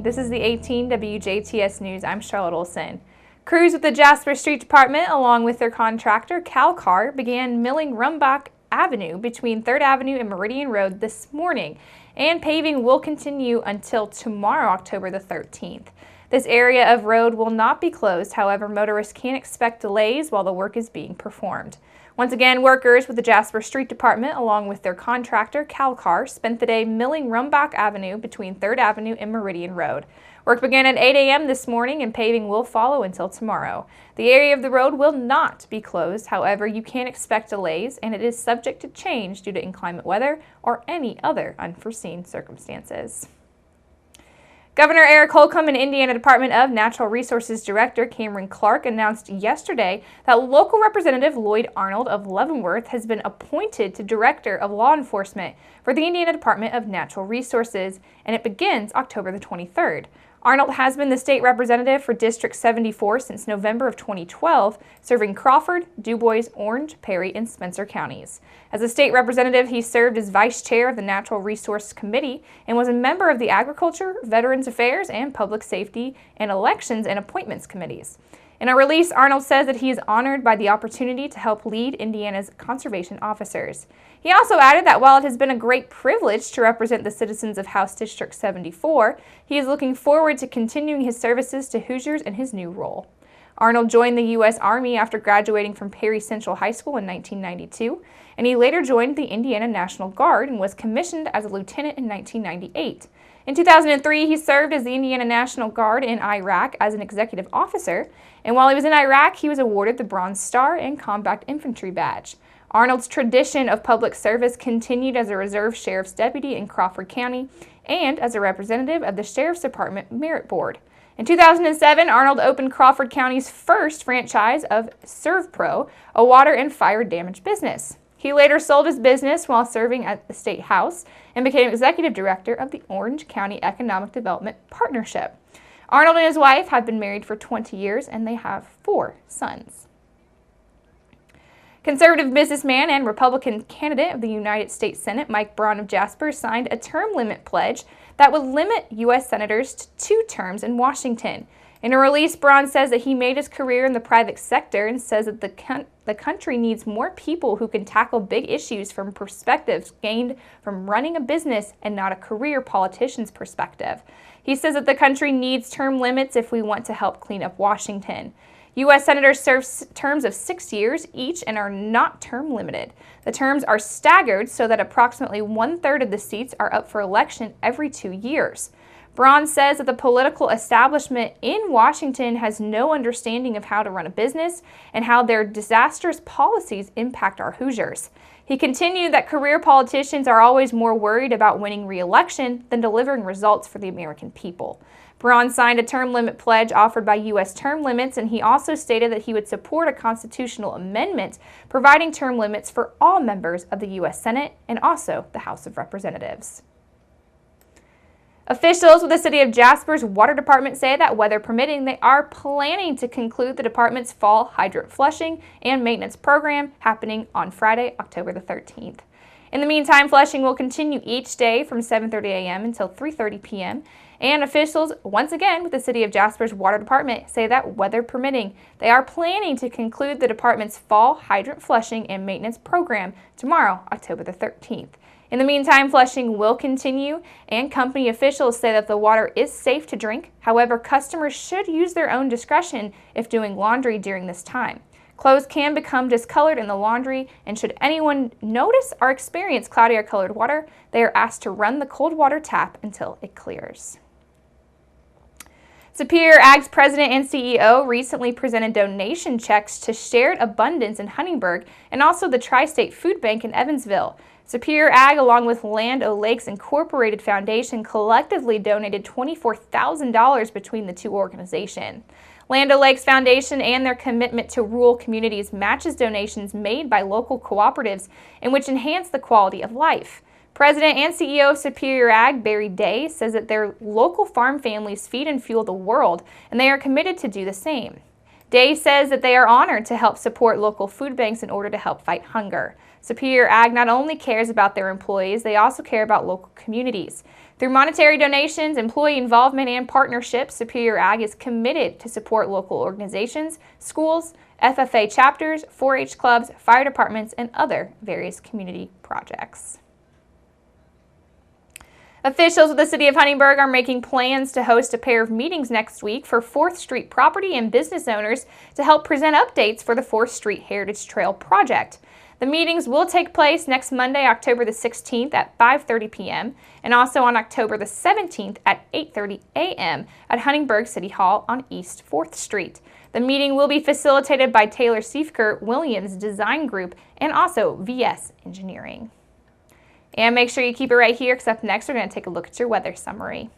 This is the 18 WJTS News. I'm Charlotte Olson. Crews with the Jasper Street Department, along with their contractor, CalCar, began milling Rumbach Avenue between 3rd Avenue and Meridian Road this morning, and paving will continue until tomorrow, October the 13th. This area of road will not be closed, however, motorists can expect delays while the work is being performed. Once again, workers with the Jasper Street Department, along with their contractor, CalCar, spent the day milling Rumbach Avenue between 3rd Avenue and Meridian Road. Work began at 8 a.m. this morning and paving will follow until tomorrow. The area of the road will not be closed, however, you can expect delays and it is subject to change due to inclement weather or any other unforeseen circumstances. Governor Eric Holcomb and Indiana Department of Natural Resources Director Cameron Clark announced yesterday that local Representative Lloyd Arnold of Leavenworth has been appointed to Director of Law Enforcement for the Indiana Department of Natural Resources, and it begins October the 23rd. Arnold has been the state representative for District 74 since November of 2012, serving Crawford, DuBois, Orange, Perry, and Spencer counties. As a state representative, he served as vice chair of the Natural Resource Committee and was a member of the Agriculture, Veterans Affairs, and Public Safety and Elections and Appointments Committees. In a release, Arnold says that he is honored by the opportunity to help lead Indiana's conservation officers. He also added that while it has been a great privilege to represent the citizens of House District 74, he is looking forward to continuing his services to Hoosiers in his new role. Arnold joined the U.S. Army after graduating from Perry Central High School in 1992, and he later joined the Indiana National Guard and was commissioned as a lieutenant in 1998. In 2003, he served as the Indiana National Guard in Iraq as an executive officer, and while he was in Iraq, he was awarded the Bronze Star and Combat Infantry Badge. Arnold's tradition of public service continued as a reserve sheriff's deputy in Crawford County and as a representative of the Sheriff's Department Merit Board. In 2007, Arnold opened Crawford County's first franchise of ServPro, a water and fire damage business. He later sold his business while serving at the State House and became executive director of the Orange County Economic Development Partnership. Arnold and his wife have been married for 20 years and they have 4 sons. Conservative businessman and Republican candidate of the United States Senate, Mike Braun of Jasper, signed a term limit pledge that would limit U.S. senators to 2 terms in Washington. In a release, Braun says that he made his career in the private sector and says that the country needs more people who can tackle big issues from perspectives gained from running a business and not a career politician's perspective. He says that the country needs term limits if we want to help clean up Washington. U.S. senators serve terms of 6 years each and are not term limited. The terms are staggered so that approximately 1/3 of the seats are up for election every 2 years. Braun says that the political establishment in Washington has no understanding of how to run a business and how their disastrous policies impact our Hoosiers. He continued that career politicians are always more worried about winning re-election than delivering results for the American people. Braun signed a term limit pledge offered by U.S. term limits, and he also stated that he would support a constitutional amendment providing term limits for all members of the U.S. Senate and also the House of Representatives. Officials with the City of Jasper's Water Department say that, weather permitting, they are planning to conclude the department's fall hydrant flushing and maintenance program happening on Friday, October the 13th. In the meantime, flushing will continue each day from 7:30 a.m. until 3:30 p.m., and officials, once again with the City of Jasper's Water Department, say that, weather permitting, they are planning to conclude the department's fall hydrant flushing and maintenance program tomorrow, October the 13th. In the meantime, flushing will continue, and company officials say that the water is safe to drink. However, customers should use their own discretion if doing laundry during this time. Clothes can become discolored in the laundry, and should anyone notice or experience cloudy or colored water, they are asked to run the cold water tap until it clears. Superior Ag's president and CEO recently presented donation checks to Shared Abundance in Huntingburg and also the Tri-State Food Bank in Evansville. Superior Ag, along with Land O'Lakes Incorporated Foundation, collectively donated $24,000 between the 2 organizations. Land O'Lakes Foundation and their commitment to rural communities matches donations made by local cooperatives in which enhance the quality of life. President and CEO of Superior Ag, Barry Day, says that their local farm families feed and fuel the world, and they are committed to do the same. Day says that they are honored to help support local food banks in order to help fight hunger. Superior Ag not only cares about their employees, they also care about local communities. Through monetary donations, employee involvement, and partnerships, Superior Ag is committed to support local organizations, schools, FFA chapters, 4-H clubs, fire departments, and other various community projects. Officials of the City of Huntingburg are making plans to host a pair of meetings next week for 4th Street property and business owners to help present updates for the 4th Street Heritage Trail project. The meetings will take place next Monday, October the 16th at 5:30 p.m. and also on October the 17th at 8:30 a.m. at Huntingburg City Hall on East 4th Street. The meeting will be facilitated by Taylor Siefker Williams Design Group and also VS Engineering. And make sure you keep it right here because up next we're going to take a look at your weather summary.